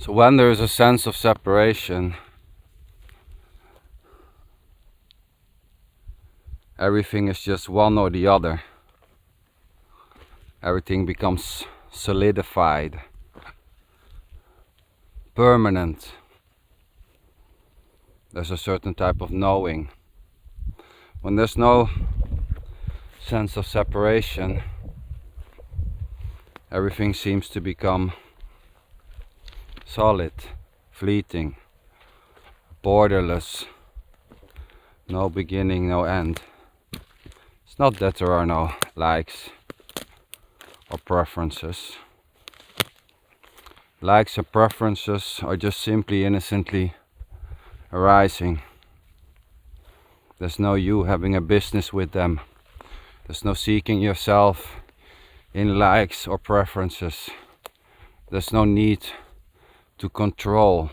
So when there is a sense of separation, everything is just one or the other. Everything becomes solidified, permanent. There's a certain type of knowing. When there's no sense of separation, everything seems to become solid, fleeting, borderless, no beginning, no end. It's not that there are no likes or preferences. Likes and preferences are just simply innocently arising. There's no you having a business with them. There's no seeking yourself in likes or preferences. There's no need to control.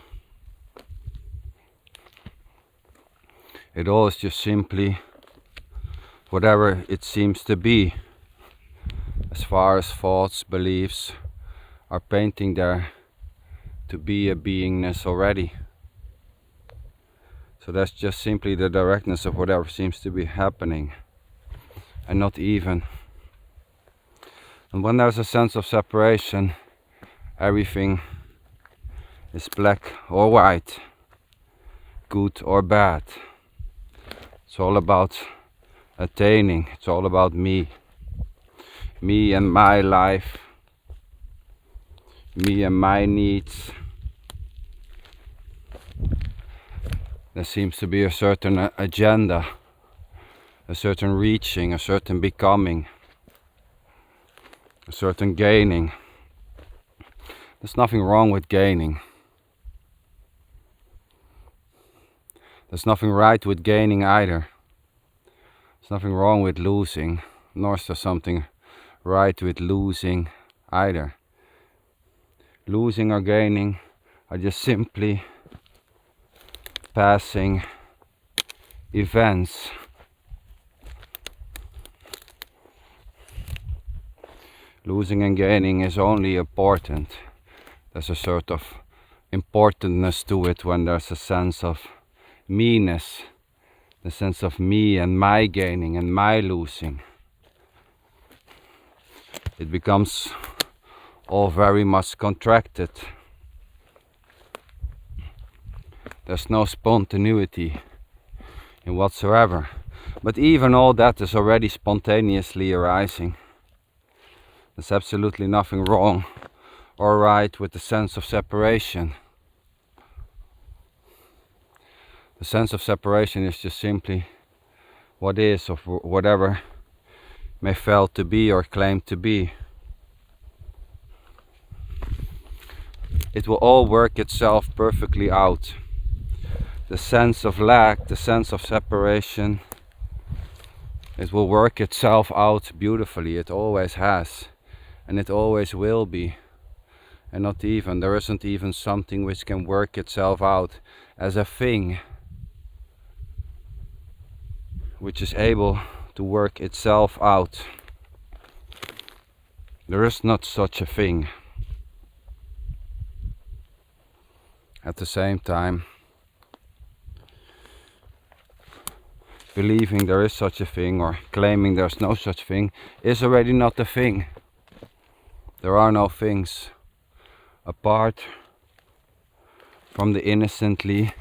It all is just simply whatever it seems to be, as far as thoughts, beliefs are painting there to be a beingness already. So that's just simply the directness of whatever seems to be happening, and not even. And when there's a sense of separation, everything is black or white, good or bad. It's all about attaining, it's all about me and my life, me and my needs. There seems to be a certain agenda, a certain reaching, a certain becoming, a certain gaining. There's nothing wrong with gaining. There's nothing right with gaining either. There's nothing wrong with losing, nor is there something right with losing either. Losing or gaining are just simply passing events. Losing and gaining is only important. There's a sort of importantness to it when there's a sense of me-ness, the sense of me and my gaining and my losing. It becomes all very much contracted. There's no spontaneity in whatsoever. But even all that is already spontaneously arising. There's absolutely nothing wrong or right with the sense of separation. The sense of separation is just simply what is, of whatever may fail to be or claim to be. It will all work itself perfectly out. The sense of lack, the sense of separation, it will work itself out beautifully. It always has, and it always will be. And not even, there isn't even something which can work itself out as a thing which is able to work itself out. There is not such a thing. At the same time, believing there is such a thing or claiming there's no such thing is already not a thing. There are no things apart from the innocently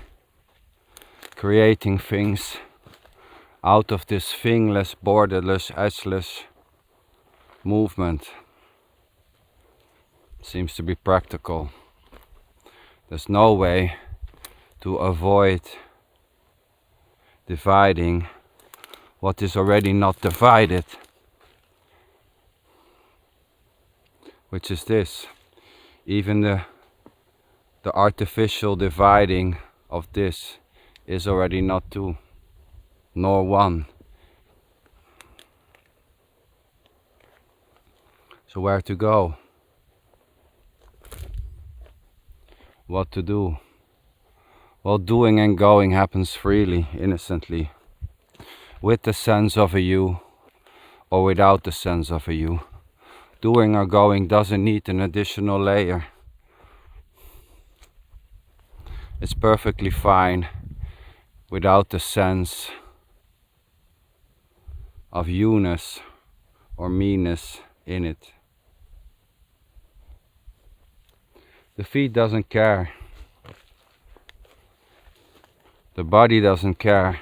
creating things out of this thingless, borderless, edgeless movement. Seems to be practical. There's no way to avoid dividing what is already not divided, which is this. Even the artificial dividing of this is already not two nor one. So where to go? What to do? Well, doing and going happens freely, innocently, with the sense of a you or without the sense of a you. Doing or going doesn't need an additional layer. It's perfectly fine without the sense of you-ness or me-ness in it. The feet doesn't care. The body doesn't care.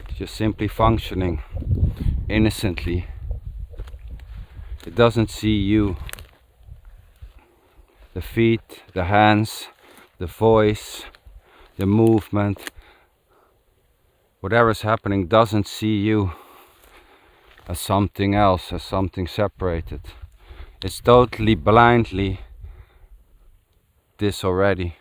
It's just simply functioning innocently. It doesn't see you. The feet, the hands, the voice, the movement, whatever's happening doesn't see you as something else, as something separated. It's totally blindly this already.